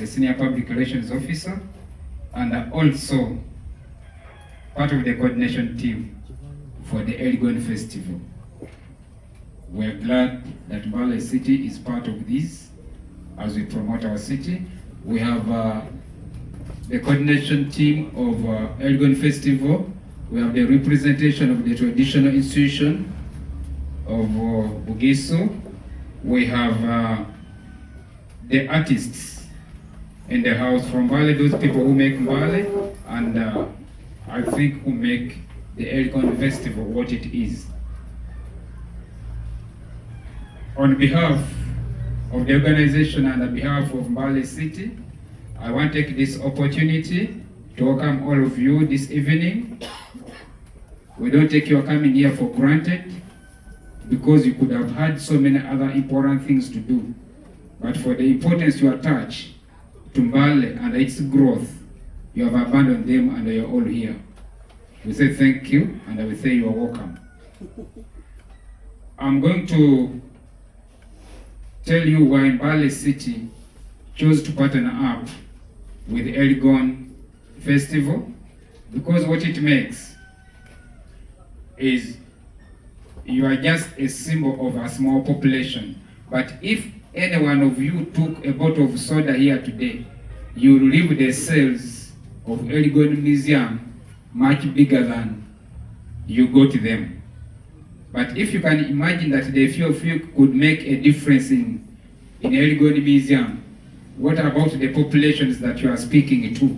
Senior Public Relations Officer, and also part of the coordination team for the Elgon Festival. We are glad that Mbale City is part of this as we promote our city. We have the coordination team of Elgon Festival. We have the representation of the traditional institution of Bugiso. We have the artists in the house from Mbale, those people who make Mbale, and I think who make the Elgon Festival what it is. On behalf of the organization and on behalf of Mbale City, I want to take this opportunity to welcome all of you this evening. We don't take your coming here for granted, because you could have had so many other important things to do. But for the importance you attach to Mbale and its growth, you have abandoned them and you are all here. We say thank you, and I will say you are welcome. I'm going to tell you why Mbale City chose to partner up with Elgon Festival, because what it makes is you are just a symbol of a small population. But if any one of you took a bottle of soda here today, you will leave the sales of Elgon Museum much bigger than you got them. But if you can imagine that the few of you could make a difference in Elgon Museum, what about the populations that you are speaking to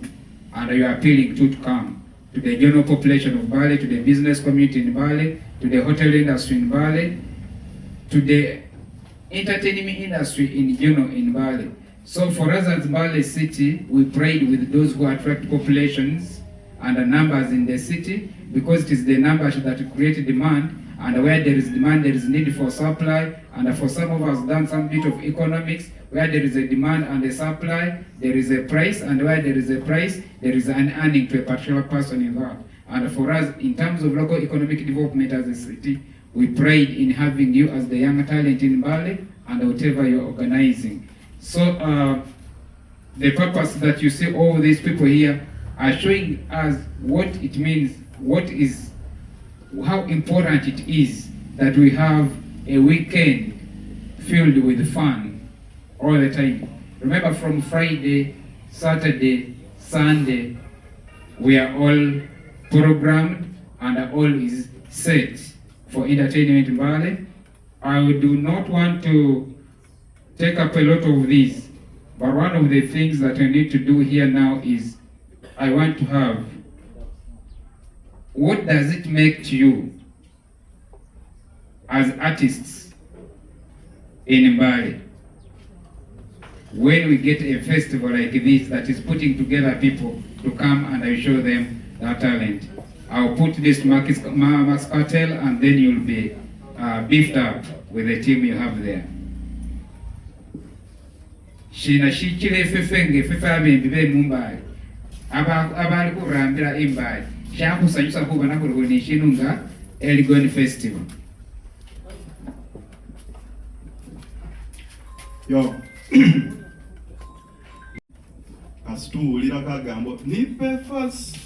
and you are appealing to come? To the general population of Mbale, to the business community in Mbale, to the hotel industry in Mbale, to the entertainment industry in general in Mbale. So for us as Mbale City, we prayed with those who attract populations and the numbers in the city, because it is the numbers that create demand, and where there is demand, there is need for supply, and for some of us done some bit of economics, where there is a demand and a supply, there is a price, and where there is a price, there is an earning to a particular person in that. And for us, in terms of local economic development as a city, we pride in having you as the young talent in Mbale and whatever you're organizing. So the purpose that you see all these people here are showing us what it means, how important it is that we have a weekend filled with fun all the time. Remember, from Friday, Saturday, Sunday, we are all programmed and all is set for entertainment in Mbale. I do not want to take up a lot of this, but one of the things that I need to do here now is I want to have, what does it make to you as artists in Mbale when we get a festival like this that is putting together people to come and I show them their talent? I'll put this Max Cartel, and then you'll be beefed up with the team you have there. Shina shikile fefenge abembi be Mumbai abali kurambira Mbale shakusanyusa kuba nakuruhunisha inunga Elgon Festival. Yo asituulira kagambo nipe fast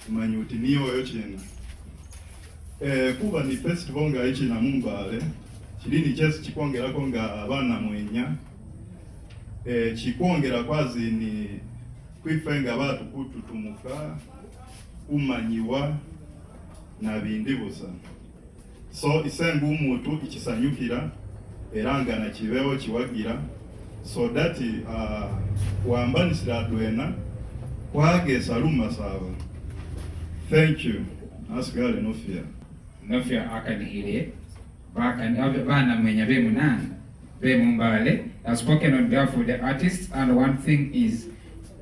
manyuti niyo yochena kuba ni festival nga ichina Mbale chilini chesi chikwongerako nga abana mwenya chikwongera kwazi ni kwifenga batu kututumuka umanyiwa na bindi busa. So isenga umutu ikisanyukira eranga na kibeho kiwagira, so that wambanisira dwena kwage saluma sawa. Thank you. Asigale no fear. No fear akanihire bana mwenya be munana be Mbale I've spoken on behalf of the artists, and one thing is,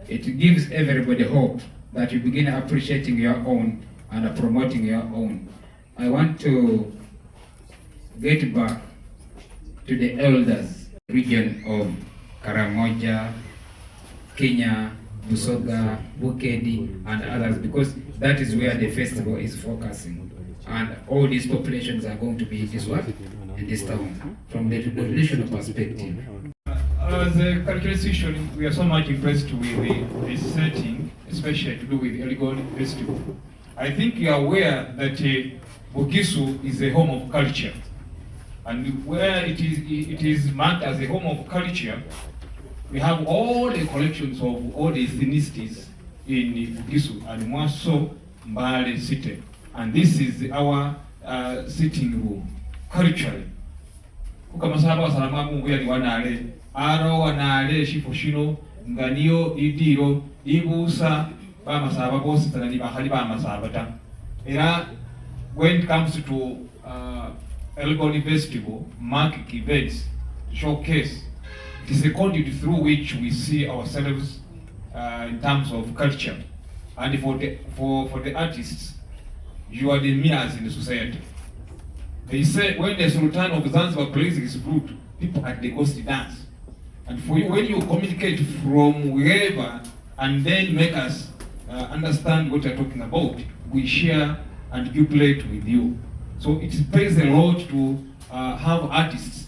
it gives everybody hope that you begin appreciating your own and promoting your own. I want to get back to the elders, region of Karamoja, Kenya, Busoga, Bukedi, and others, because that is where the festival is focusing. And all these populations are going to be in this town, from the traditional perspective. As a cultural institution, we are so much impressed with the setting, especially to do with the Elgon Festival. I think you are aware that Bugisu is a home of culture. And where it is marked as a home of culture, we have all the collections of all the ethnicities in Bugisu and more so Mbale city. And this is our sitting room, culturally. Kukamasaba salama mungu ya wanale, aro wanale shifushino, nganiyo idiro, ibusa, ba masaba bosi tanani bahali ba masaba ta. Era when it comes to Elgon Festival, market events, showcase, it is a conduit through which we see ourselves in terms of culture. And for the artists, you are the mirrors in the society. They say when the Sultan of Zanzibar plays his flute, people at the coast dance. And for you, when you communicate from wherever and then make us understand what you're talking about, we share and jubilate with you. So it pays a lot to have artists.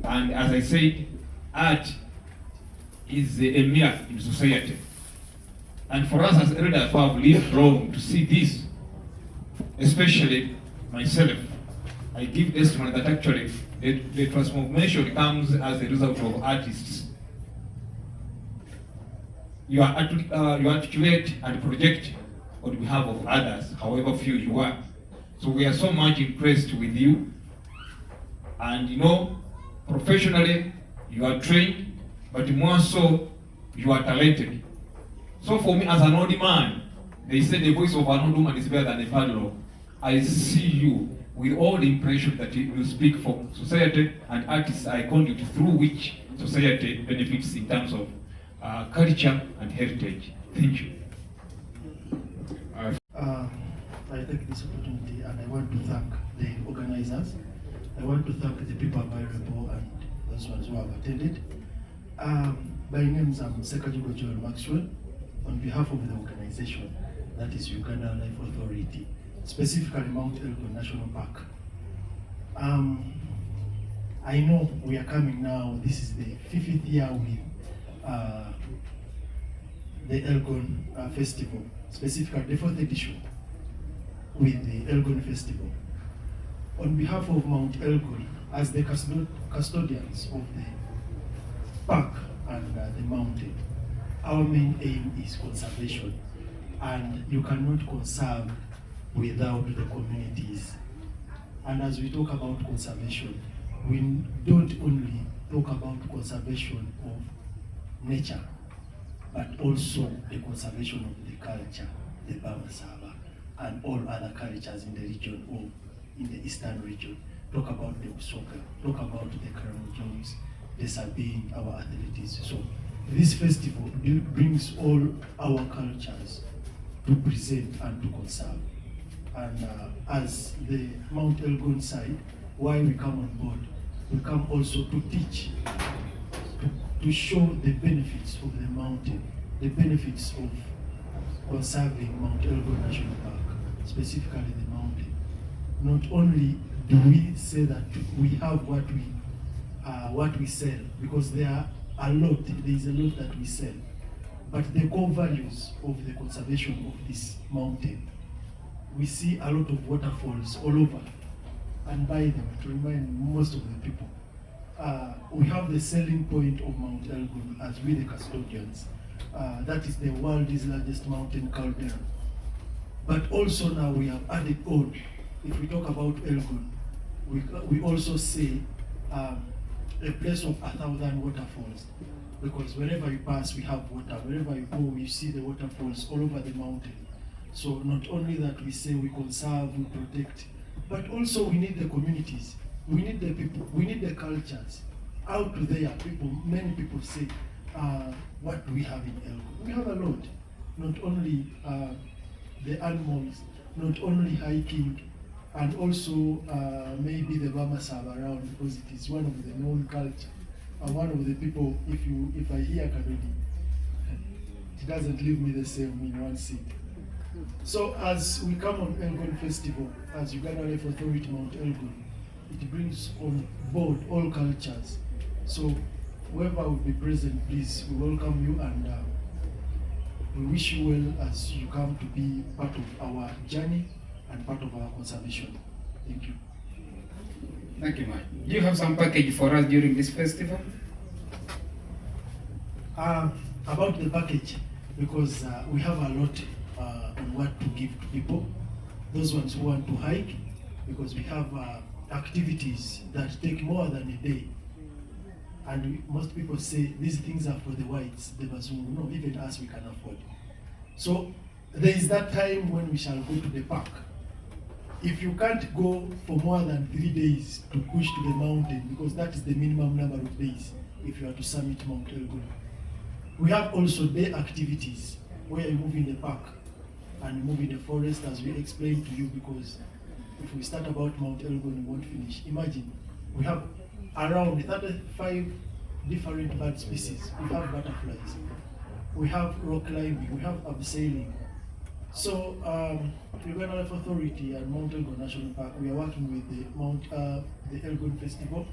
And as I said, art is a mirror in society. And for us as elders who have lived long to see this, especially myself, I give testimony that actually the transformation comes as a result of artists. You articulate and project on behalf of others, however few you are. So we are so much impressed with you. And you know, professionally, you are trained, but more so, you are talented. So for me, as an old man, they say the voice of an old woman is better than a padlock. I see you with all the impression that you speak for society, and artists are a conduit through which society benefits in terms of culture and heritage. Thank you. I take this opportunity and I want to thank the organizers. I want to thank the people available and those ones who have attended. My name is Sekajugo Joel Maxwell. On behalf of the organization, that is Uganda Life Authority, specifically Mount Elgon National Park. I know we are coming now, this is the 5th year with the Elgon Festival, specifically the 4th edition with the Elgon Festival. On behalf of Mount Elgon, as the custodians of the park and the mountain, our main aim is conservation, and you cannot conserve without the communities. And as we talk about conservation, we don't only talk about conservation of nature, but also the conservation of the culture, the Bamasaba, and all other cultures in the region or in the eastern region. Talk about the Busoga, talk about the Karamojas, the Sabine, our athletics. So this festival brings all our cultures to present and to conserve. And as the Mount Elgon side, why we come on board, we come also to teach, to show the benefits of the mountain, the benefits of conserving Mount Elgon National Park, specifically the mountain. Not only do we say that we have what we sell, because there is a lot that we sell, but the core values of the conservation of this mountain, we see a lot of waterfalls all over, and by them to remind most of the people. We have the selling point of Mount Elgon as we the custodians. That is the world's largest mountain caldera. But also now we have added on, if we talk about Elgon, we also say a place of 1,000 waterfalls, because wherever you pass, we have water. Wherever you go, you see the waterfalls all over the mountain. So not only that we say we conserve, we protect, but also we need the communities, we need the people, we need the cultures out there, many people say, what do we have in Elgon? We have a lot. Not only the animals, not only hiking, and also maybe the Bamasab around, because it is one of the known culture. One of the people, if I hear Kadodi, it doesn't leave me the same in one seat. So as we come on Elgon Festival, as Uganda Life Authority Mount Elgon, it brings on board all cultures. So whoever will be present, please, we welcome you, and we wish you well as you come to be part of our journey and part of our conservation. Thank you. Thank you, man. Do you have some package for us during this festival? About the package, because we have a lot on what to give to people. Those ones who want to hike, because we have activities that take more than a day. And most people say these things are for the whites, the Bazungu. No, even us we can afford. So there is that time when we shall go to the park. If you can't go for more than 3 days to push to the mountain, because that is the minimum number of days if you are to summit Mount Elgon. We have also day activities where you move in the park and move in the forest, as we explained to you, because if we start about Mount Elgon, we won't finish. Imagine, we have around 35 different bird species. We have butterflies, we have rock climbing, we have abseiling. So, Uganda Life Authority and Mount Elgon National Park, we are working with the Elgon Festival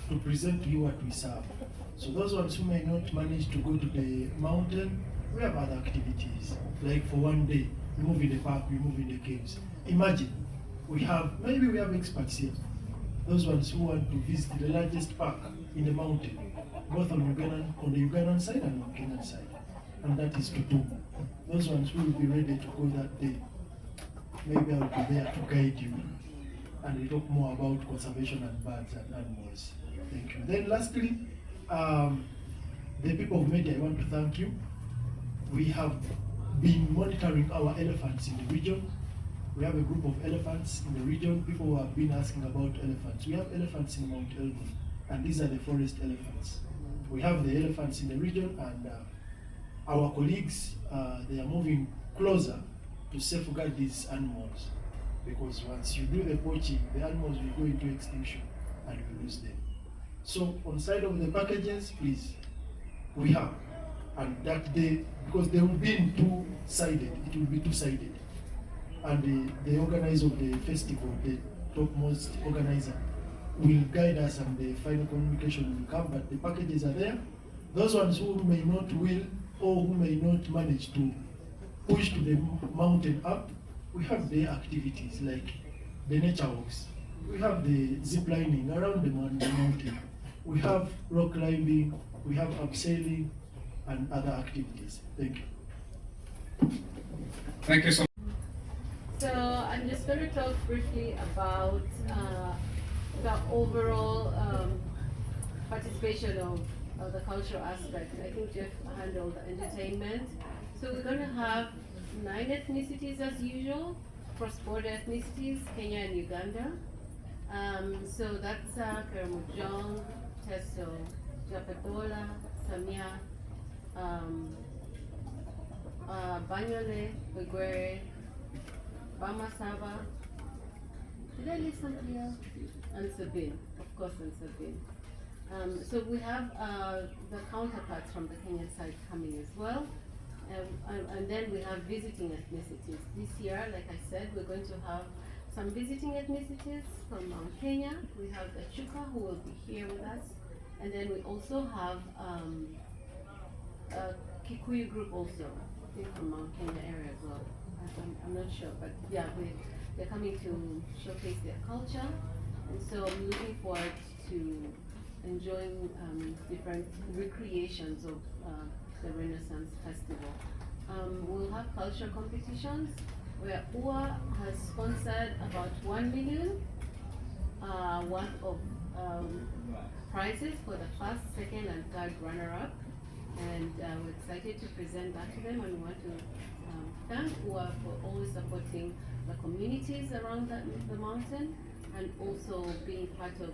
to present to you what we serve. So those ones who may not manage to go to the mountain, we have other activities. Like for one day, we move in the park, we move in the caves. Imagine, maybe we have experts here. Those ones who want to visit the largest park in the mountain, both on the Ugandan side and on Kenyan side. And that is Tutu. Those ones who will be ready to go that day, maybe I will be there to guide you. And we talk more about conservation and birds and animals. Thank you. Then lastly, the people of media, I want to thank you. We have been monitoring our elephants in the region. We have a group of elephants in the region. People who have been asking about elephants. We have elephants in Mount Elgon, and these are the forest elephants. We have the elephants in the region, and our colleagues, they are moving closer to safeguard these animals, because once you do the poaching, the animals will go into extinction and we lose them. So on side of the packages, please, we have, and that day, because they will be in two-sided, it will be two-sided. And the organizer of the festival, the topmost organizer, will guide us, and the final communication will come, but the packages are there. Those ones who may not will, or who may not manage to push to the mountain up, we have the activities like the nature walks. We have the zip lining around the mountain. We have rock climbing, we have abseiling, and other activities. Thank you. Thank you so much. So I'm just going to talk briefly about the overall participation of the cultural aspect. I think Jeff handled the entertainment. So we're going to have 9 ethnicities as usual, cross-border ethnicities, Kenya and Uganda. So that's Karamojong, Teso, Japatola, Samia, Banyole, Begwere, Bamasaba. Did I leave something else? And Sabine, of course, and Sabine. So we have the counterparts from the Kenyan side coming as well. And then we have visiting ethnicities. This year, like I said, we're going to have some visiting ethnicities from Mount Kenya. We have the Chuka who will be here with us. And then we also have a Kikuyu group also, I think from Mount Kenya area as well. I'm not sure, but yeah, they're coming to showcase their culture. And so I'm looking forward to enjoying different recreations of the Renaissance Festival. We'll have cultural competitions where UA has sponsored about 1 million worth of prizes for the first, second, and third runner-up. And we're excited to present that to them, and we want to thank UA for always supporting the communities around the mountain. and also being part of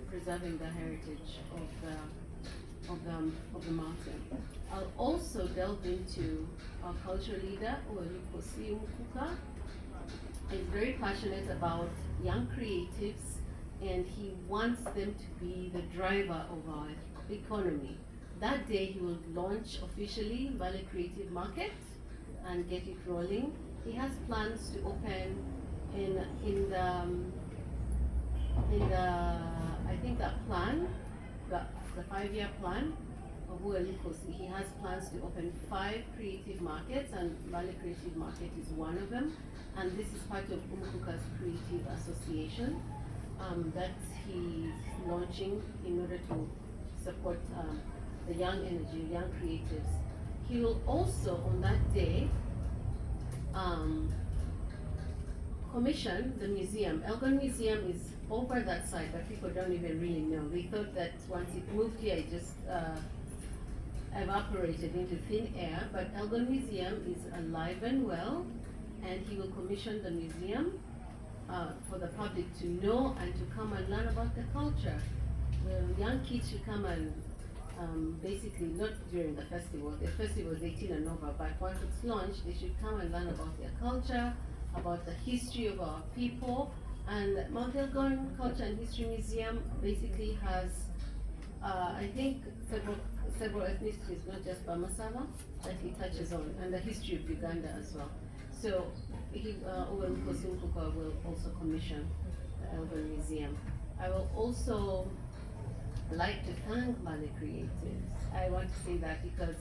preserving the heritage of the mountain. I'll also delve into our cultural leader, Uwelikosi Umukuka. He's very passionate about young creatives, and he wants them to be the driver of our economy. That day he will launch officially Valley Creative Market and get it rolling. He has plans to open in the I think that plan, the 5-year plan of Uwelikosi. He has plans to open 5 creative markets, and Valley Creative Market is one of them. And this is part of Umukuka's Creative Association that he's launching in order to support the young energy, young creatives. He will also, on that day, commission the museum. Elgon Museum is over that side, but people don't even really know. They thought that once it moved here, it just evaporated into thin air. But Elgon Museum is alive and well, and he will commission the museum for the public to know and to come and learn about the culture. The young kids should come and basically, not during the festival is 18 and over, but once it's launched, they should come and learn about their culture, about the history of our people. And Mount Elgon Culture and History Museum basically has, I think, several ethnicities, not just Bamasava, that he touches on, and the history of Uganda as well. So Uwelikosi Umukuka will also commission the Elgon Museum. I will also like to thank Valley Creatives. I want to say that because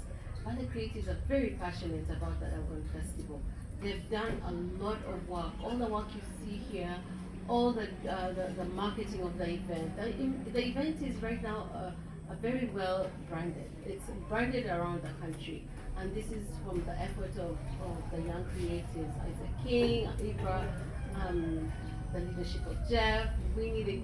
Valley Creatives are very passionate about the Elgon Festival. They've done a lot of work. All the work you see here, all the marketing of the event. The event is right now very well branded. It's branded around the country. And this is from the effort of the young creatives, Isaac King, Ibra, the leadership of Jeff, Winnie, the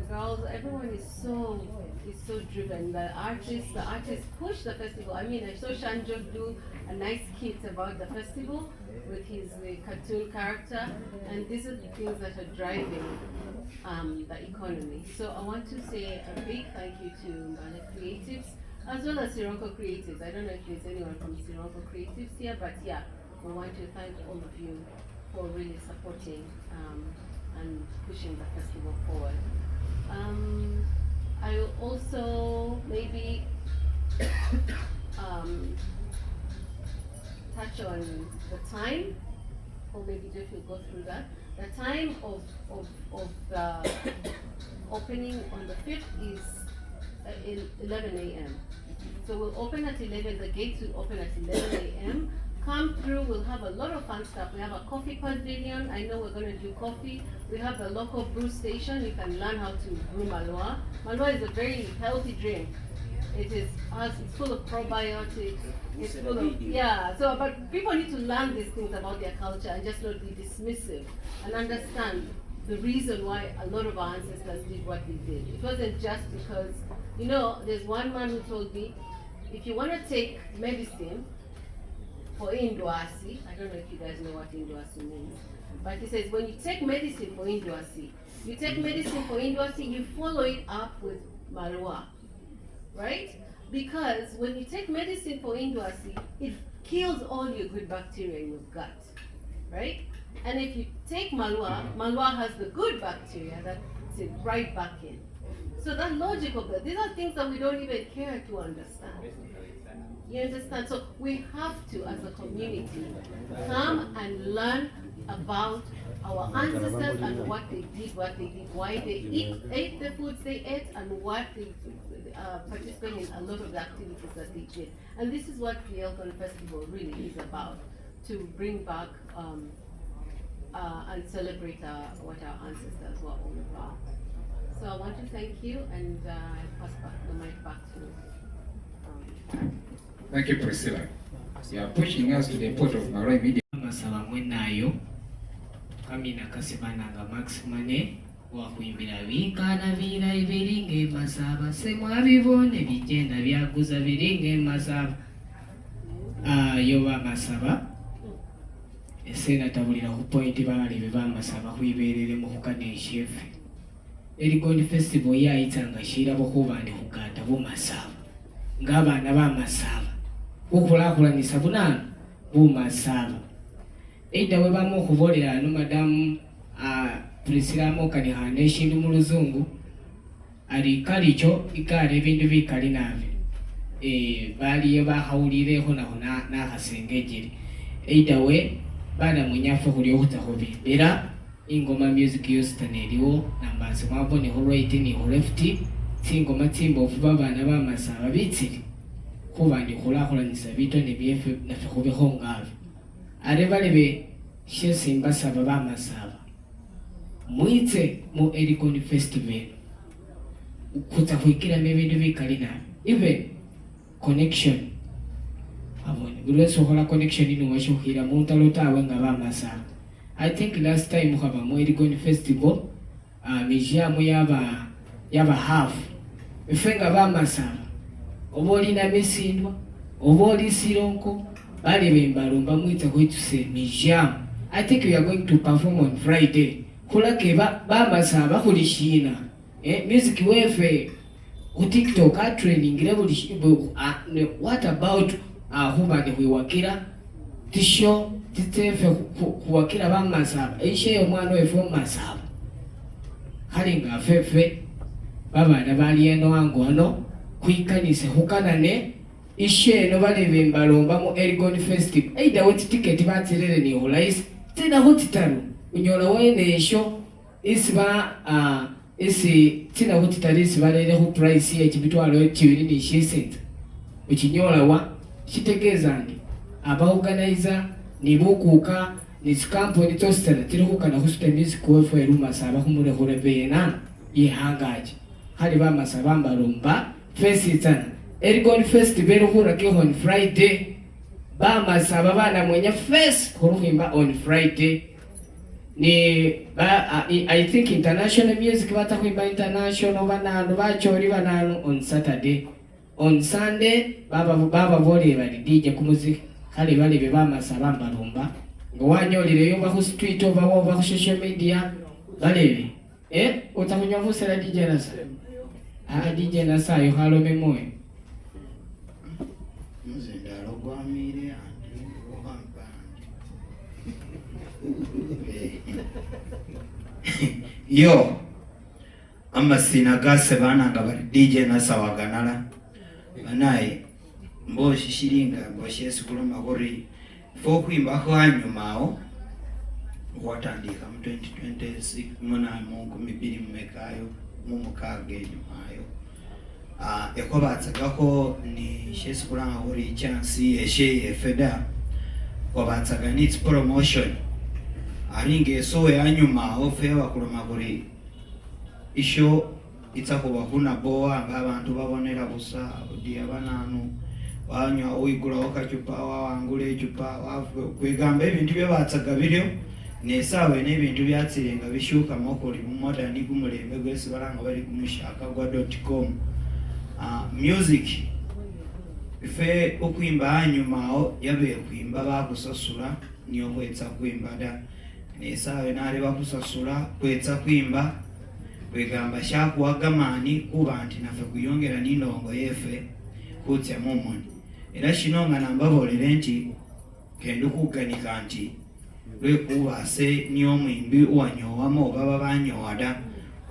girls. Everyone is so driven. The artists push the festival. I mean, I saw Shanjok do a nice skit about the festival with his cartoon character, and these are the things that are driving the economy. So I want to say a big thank you to Valley Creatives, as well as Sironko Creatives. I don't know if there's anyone from Sironko Creatives here, but yeah, we want to thank all of you for really supporting and pushing the festival forward. I will also maybe touch on the time, or maybe Jeff will go through that. The time of the opening on the 5th is 11 a.m. So we'll open at 11, the gates will open at 11 a.m. Come through, we'll have a lot of fun stuff. We have a coffee pavilion. I know we're going to do coffee. We have a local brew station. You can learn how to brew malwa. Malwa is a very healthy drink. It's full of probiotics. It's full of, yeah. So, but people need to learn these things about their culture and just not be dismissive and understand the reason why a lot of our ancestors did what they did. It wasn't just because, you know, there's one man who told me, if you want to take medicine for Indwasi, I don't know if you guys know what Indwasi means, but he says when you take medicine for Indwasi, you follow it up with malwa, right? Because when you take medicine for Indwasi, it kills all your good bacteria in your gut, right? And if you take malwa has the good bacteria that puts it right back in. So that logic of that, these are things that we don't even care to understand. You understand? So we have to, as a community, come and learn about our ancestors and what they did, why they ate the foods they ate, and what they participated in a lot of the activities that they did. And this is what the Elgon Festival really is about, to bring back and celebrate what our ancestors were all about. So I want to thank you, and I pass the mic back to Thank you, Priscilla. You are pushing us to the port of Maroi Media. Masaba mwenayo kamina kasibananga maximane wakuimbira binkana vira ibiringe masaba semwabibone bigenda byaguza biringe masaba yoba masaba esena tabulira ku point baali be bamasaba kwiberere mu kukane chef Elgon festival yayitanga shirabo kuba ndi kugata bumasaba ng'abaana bamasaba okulakulanisa bunana bumasaba Eida we bamu okubolera no madamu Priscilla Mokani hane shindu mu luzungu ali kalicho ikale ebintu bikali nabe bali bahawulireho naho nakasengejeri Eida we bana munyafu kuli okutahobi era ingoma music yostaneliwo nambazi mwabo ni right ni left tingoma timbo vuba bana bamasaba bitsiri kuba ndi kulakulanisa bito ne byefe nafe kubeho ngabo are balebe shesimba saba bamasaba mwite mu Elgon festival ukuta kuikira mebintu bikali nabe even connection abone bulweso kola connection ino washuhira muntu alotawe nga bamasaba I think last time haba mu Elgon festival mijamu yaba half ifenga bamasaba oboli na misindwa oboli sironko bali bembalomba mwita kwetu se mijamu I think we are going to perform on Friday kulake bamasaba kulishina music wefe ku TikTok a training level what about huba ne wiwakira tisho titefe kuwakira bamasaba ishe omwana wefe omasaba halinga fefe babana bali eno wangu ano kwikanise hukanane ishe no bale bembalomba mu Elgon festival Eida we ticket batirere ni olaisi tena hotitaru unyola wene esho isiba isi tina hotitarisi balere hu price ye kibitwalo kibiri ni shisenta ukinyola wa kitegezange aba organizer ni bukuka ni company tostera tirukana hospital music wefu erumasaba humure hurebena yihangaje hali bamasaba mbalomba festival Elgon festival hura ke on Friday bamasaba bana mwenye first huruhimba on Friday ni I think international music batakwimba international banano bachori banano on Saturday on Sunday baba bole bali DJ ku music kali bali be bamasaba mbalomba ngo wanyolire yo ba street over ku social media bale utakunywa vusela DJ nasa DJ nasa yo halo memoy muzindalo gwamire andi ohamba yo amasina gase bananga bali DJ nasa waganala banaye mboshi shiringa mboshi esikuloma kuri fokwimba hanyumao watandika mu 2026 muna mungu mibiri mmekayo mumukage nyumayo ekobatsagako ni shesikulanga kuri chance eshe efeda kwabatsaga needs promotion aringe so yanyuma ofewa kuloma kuri isho itsakuba kuna boa abantu babonera busa udia bananu wanywa uigula okachupa wangule ichupa kwegamba ebintu byabatsaga biryo nesawe n'ebintu byatsirenga bishuka mokoli mu modern kumulembe gwesi balanga bali kumushaka gwa.com music ife okwimba hanyumao yabe kwimba bakusasula niyo kwetsa kwimba da nesawe nale bakusasula kwetsa kwimba kwegamba shakuwagamani kuba nti nafe kuyongera n'indongo yefe kutya mumoni era shinonga nambabolere nti kendo kuganika nti lwekubase niyo mwimbi uwanyowamo baba banyowada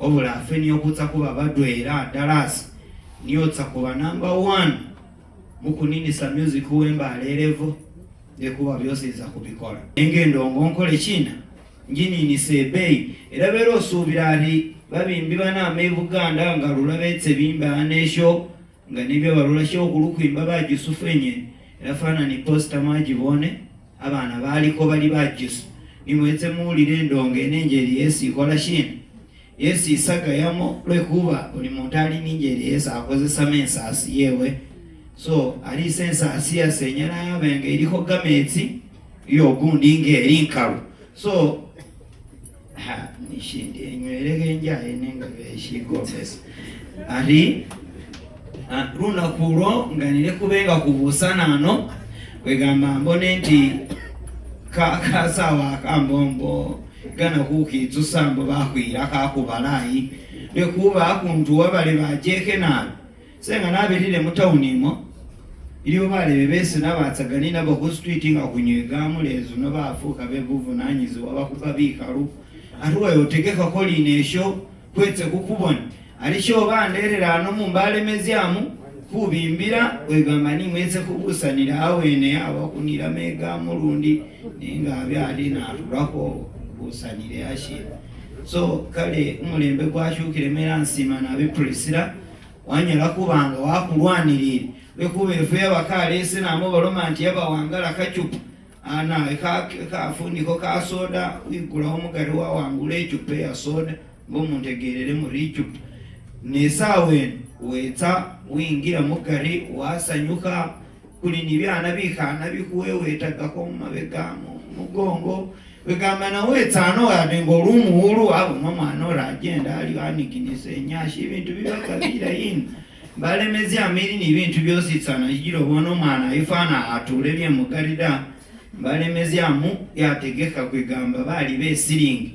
obula afe niyo kutsa kuba badwera dalasi niyo tsa kuba number 1 mukuninisa music wemba alerevo ekuba byose iza kubikola engendo nkole china njini ni sebei era bero subirari babimbi bana me Buganda ngalula betse bimba anesho nga nibyo balula sho kulukwimba bajisufenye era fana ni poster majibone abana baliko bali bajisu nimwetse mulire ndonge nenjeri yesi kola shina yesi saga yamo lwekuba oli montali ninjeri yesa akozesa mensasi yewe so ali sensasi yasenyera yabenge iliko gametsi yo gundi ngeri nkalu so nishindi enywelege njaye nenga beshigomesa ali runa kulo nganire kubenga kubusana no kwegamba mbone nti kasawa kambombo gana kukitsu sambo bakhwila kakubalayi lwekuba akundu wabale bajeke nabi senga nabirire mu town imo iliwo balebe besi nabatsagani nabo ku street nga kunywegamu lezo no bafuka bebuvunanyizibwa bakuba bikalu atuwa yotegeka kolinesho kwetse kukubona alisho banderera ano mumbalemezyamu kubimbira wegamba nimweze kubusanira awene abakunira mega mulundi ninga byali natulako busanire ashira so kale umulembe gwashukire mera nsima nabe Priscilla wanyala kubanga wakulwanirira bekuba efu y'abakale sinamo balomanti yabawangala kacupa ana kafundiko ka soda wigulaho omugari wawangula ecupa ya soda bomuntegerere muri icupa nesawe wetsa wingira mugari wasanyuka kuli nibyana bikana bikuwewetagako mumabega mugongo wegamba nawetsano yade ngolumuhulu abo nomwana oragenda ali aniginise enyashi ibintu bibakabira yino balemezi amiri ni ibintu byositsana igiro bona omwana ifana atule bye mugarida balemezi amu yategeka kwegamba bali besiringi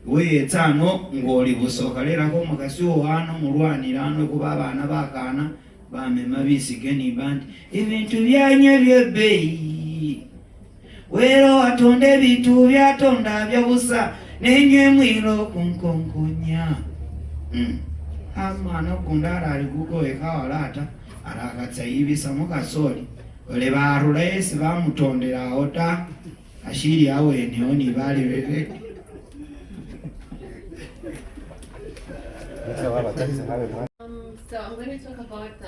weyetsano ngoli busoka lerako mukasi wano mulwanirano kuba abana bakana bamema bisige ni bandi ibintu byanye byebei wero atonde bitu byatonda byabusa nenywe mwiro kunkonkonya amana kundara ali gugo ekawalata arakatsa ibisa mukasoli ole barula esi bamutondera ota ashiri awene oni bali bebe So I'm going to talk about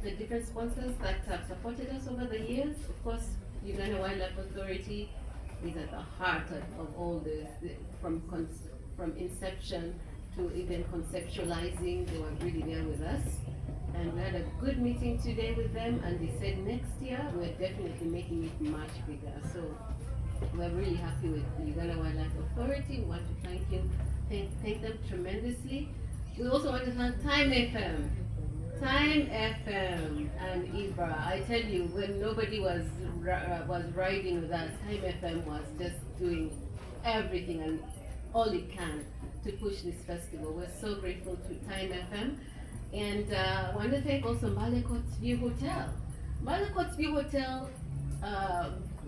the different sponsors that have supported us over the years. Of course, Uganda Wildlife Authority is at the heart of all this, from inception to even conceptualizing. They were really there with us. And we had a good meeting today with them, and they said next year we're definitely making it much bigger. So we're really happy with the Uganda Wildlife Authority. We want to thank them tremendously. We also want to thank Time FM. Time FM and Ibra. I tell you, when nobody was riding with us, Time FM was just doing everything and all it can to push this festival. We're so grateful to Time FM. And I want to thank also Malekot's View Hotel. Malekot's View Hotel,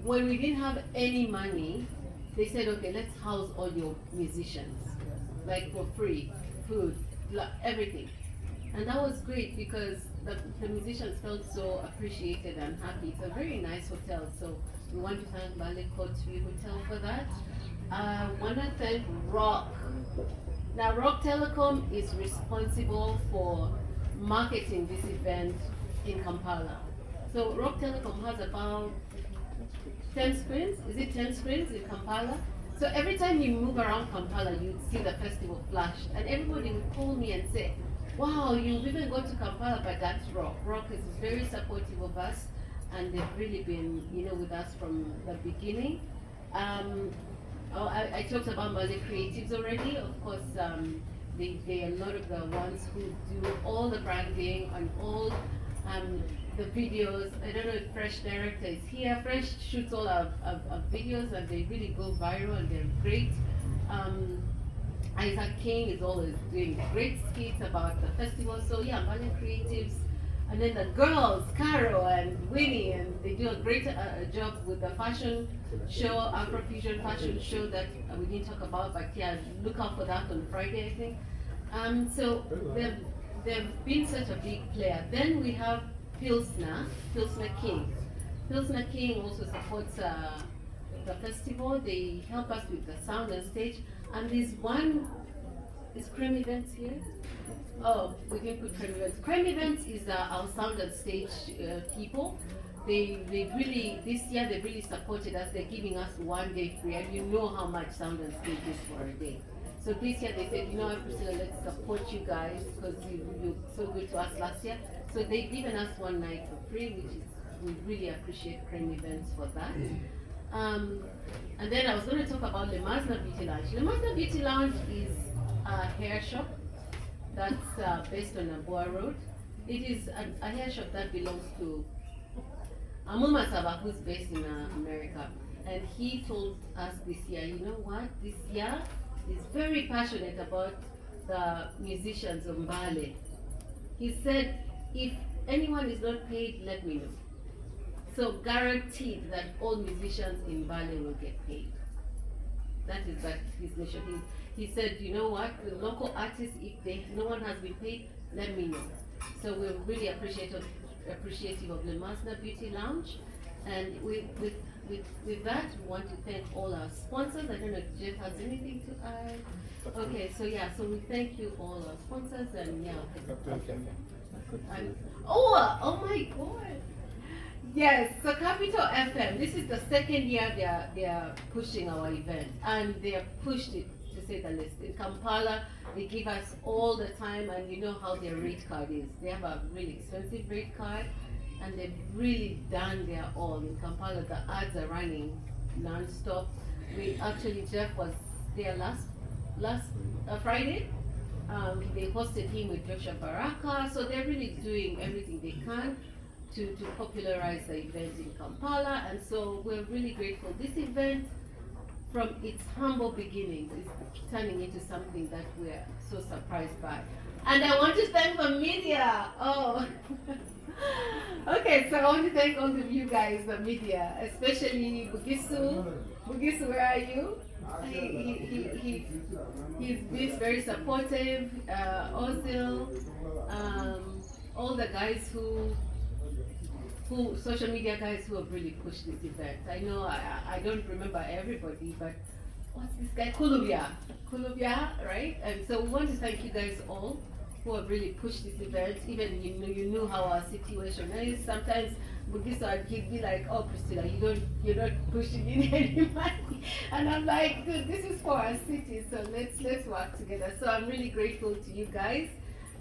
when we didn't have any money, they said, okay, let's house all your musicians, like for free, food, everything. And that was great because the musicians felt so appreciated and happy. It's a very nice hotel, so we want to thank Malekot's View Hotel for that. I want to thank Rock. Now, Rock Telecom is responsible for marketing this event in Kampala. So Rock Telecom has about 10 screens. Is it 10 screens in Kampala? So every time you move around Kampala, you'd see the festival flash. And everybody would call me and say, wow, you even go to Kampala, but that's Rock. Rock is very supportive of us, and they've really been, with us from the beginning. I talked about Mali Creatives already. Of course, they are a lot of the ones who do all the branding and all the videos. I don't know if Fresh Director is here. Fresh shoots all our videos, and they really go viral, and they're great. Isaac King is always doing great skits about the festival. So yeah, Mali Creatives. And then the girls, Caro and Winnie, and they do a great job with the fashion show, Afrofusion fashion show that we didn't talk about, but yeah, look out for that on Friday, I think. So they've been such a big player. Then we have Pilsner King. Pilsner King also supports the festival. They help us with the sound and stage. And there's one, is Creme Events here? Oh, we can put Creme Events. Creme Events is our sound and stage people. They really, this year they really supported us. They're giving us 1 day free, and you know how much sound and stage is for a day. So this year they said, Priscilla, let's support you guys because you're so good to us last year. So they've given us 1 night for free, which is, we really appreciate Creme Events for that. And then I was going to talk about Le Masna Beauty Lounge. Le Masna Beauty Lounge is a hair shop that's based on Aboa Road. It is a hair shop that belongs to Amuma Saba, who's based in America. And he told us this year, you know what, this year is very passionate about the musicians of Mbale. He said, if anyone is not paid, let me know. So guaranteed that all musicians in Mbale will get paid. That is his mission. He said, you know what, the local artists, if no one has been paid, let me know. So we're really appreciative of the Masna Beauty Lounge. And with that, we want to thank all our sponsors. I don't know if Jeff has anything to add. Okay, so yeah, so we thank you all our sponsors, and yeah. Oh my God. Yes, so Capital FM, this is the second year they are pushing our event, and they have pushed it, to say the least. In Kampala, they give us all the time, and you know how their rate card is. They have a really expensive rate card, and they've really done their all. In Kampala, the ads are running non-stop. Jeff was there last Friday. They hosted him with Joshua Baraka, so they're really doing everything they can to popularize the event in Kampala, and so we're really grateful. This event, from its humble beginnings, is turning into something that we're so surprised by. And I want to thank the media. Oh, okay, so I want to thank all of you guys, the media, especially Bugisu. Bugisu, where are you? He's been very supportive. Ozil, all the guys who social media guys who have really pushed this event. I know I don't remember everybody, but what's this guy? Kulubia, right? And so we want to thank you guys all who have really pushed this event. Even you knew how our situation is. Sometimes Bugiso would be like, oh Priscilla, you're not pushing in any money. And I'm like, dude, this is for our city, so let's work together. So I'm really grateful to you guys.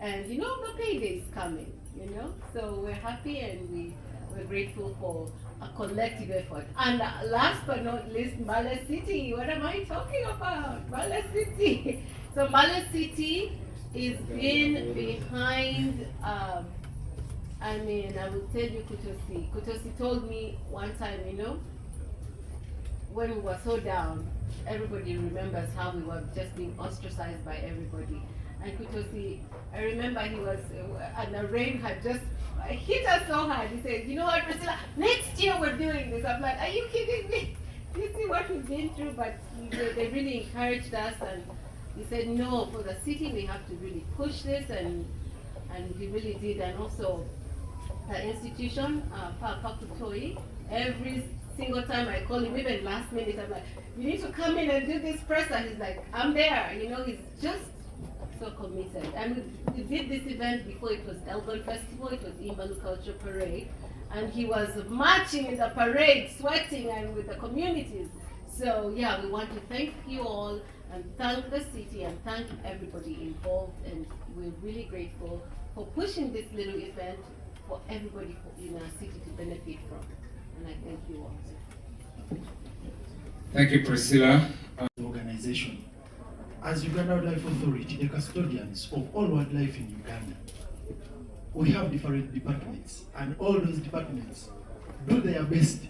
And you know the payday is coming, you know? So we're happy, and we're grateful for a collective effort. And last but not least, Mbale City. What am I talking about? Mbale City. So Mbale City is been behind, I will tell you Kutosi. Kutosi told me one time, you know, when we were so down, everybody remembers how we were just being ostracized by everybody. And Kutosi, I remember he was, and the rain had just hit us so hard. He said, you know what, Priscilla, next year we're doing this. I'm like, are you kidding me? You see what we've been through? But they really encouraged us, and he said, no, for the city we have to really push this, and we really did. And also the institution, Pakutoi, every single time I call him, even last minute, I'm like, you need to come in and do this press, and he's like, I'm there. You know, he's just so committed. And we did this event before it was Elgon Festival, it was Imbalu Culture Parade, and he was marching in the parade, sweating, and with the communities. So yeah, we want to thank you all, and thank the city, and thank everybody involved, and we're really grateful for pushing this little event for everybody in our city to benefit from. And I thank you all. Thank you, Priscilla. Organization. As Uganda Wildlife Authority, the custodians of all wildlife in Uganda, we have different departments, and all those departments do their best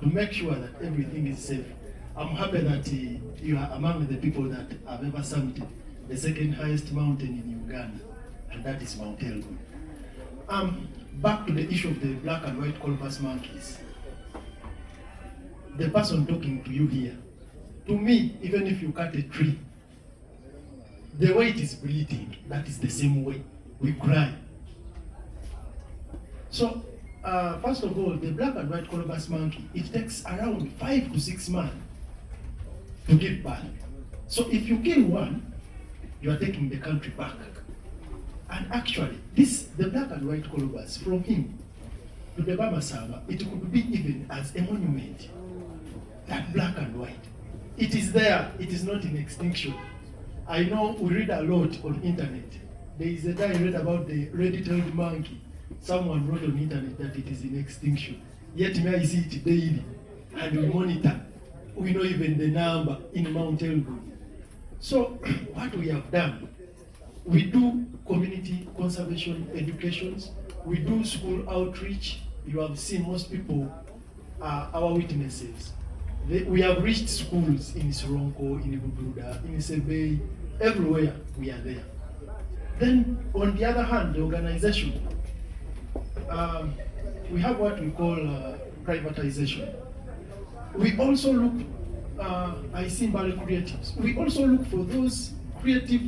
to make sure that everything is safe. I'm happy that you are among the people that have ever summited the second highest mountain in Uganda, and that is Mount Elgon. Back to the issue of the black and white colobus monkeys. The person talking to you here, to me, even if you cut a tree, the way it is breathing, that is the same way we cry. So, first of all, the black and white colobus monkey, it takes around 5 to 6 months to give birth. So if you kill one, you are taking the country back. And actually, the black and white colobus, from him to the Bamasaba, it could be even as a monument, that black and white. It is there, it is not in extinction. I know we read a lot on internet. There is a guy read about the red-tailed monkey. Someone wrote on internet that it is in extinction. Yet may I see it daily, and we monitor. We know even the number in Mount Elgon. So what we have done, we do community conservation educations, we do school outreach. You have seen most people are our witnesses. We have reached schools in Soronko, in Bududa, in Sebei, everywhere we are there. Then, on the other hand, the organization, we have what we call privatization. We also look, I see Mbale creatives, we also look for those creative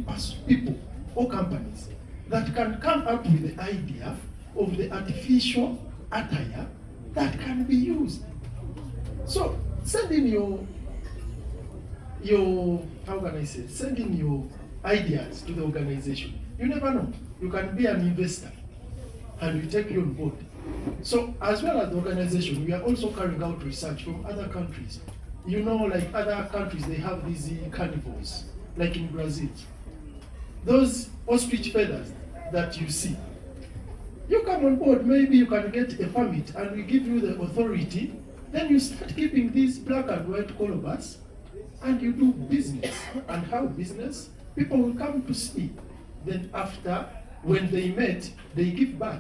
people or companies that can come up with the idea of the artificial attire that can be used. So send in your how can I say, send in your ideas to the organization. You never know. You can be an investor and we take you on board. So as well as the organization, we are also carrying out research from other countries. You know, like other countries, they have these carnivals, like in Brazil. Those ostrich feathers that you see, you come on board, maybe you can get a permit and we give you the authority, then you start keeping these black and white colobus and you do business. And how business? People will come to see. Then after, when they met, they give back.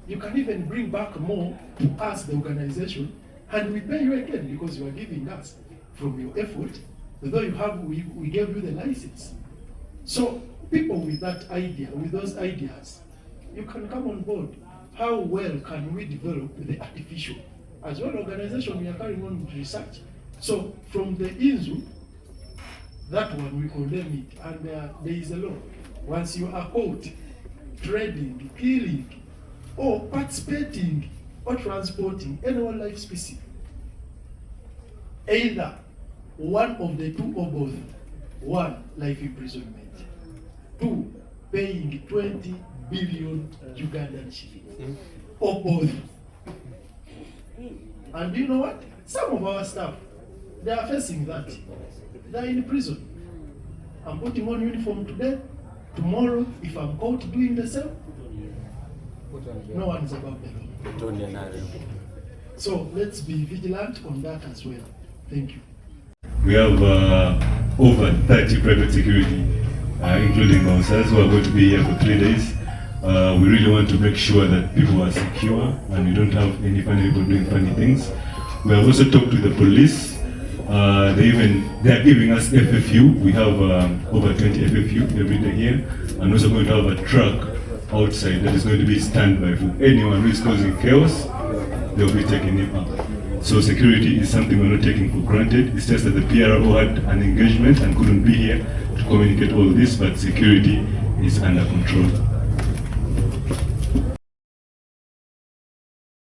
You can even bring back more to us, the organization, and we pay you again because you are giving us from your effort, although you have, we gave you the license. So people with that idea, with those ideas, you can come on board. How well can we develop the artificial? As well, organization, we are carrying on with research. So from the INZU, that one we condemn it, and there is a law. Once you are caught trading, killing, or participating or transporting any wildlife species, either one of the two or both, one, life imprisonment, two, paying 20 billion Ugandan shillings, or both. And you know what? Some of our staff, they are facing that. They are in prison. I'm putting on uniform today. Tomorrow, if I'm caught doing the same, no one is above the law. So let's be vigilant on that as well. Thank you. We have over 30 private security, including ourselves, who are going to be here for 3 days. We really want to make sure that people are secure and we don't have any funny people doing funny things. We have also talked to the police. They are giving us FFU. We have over 20 FFU every day here, and also going to have a truck outside that is going to be standby for anyone who is causing chaos. They will be taking him up. So security is something we're not taking for granted. It's just that the PRO had an engagement and couldn't be here to communicate all this, but security is under control.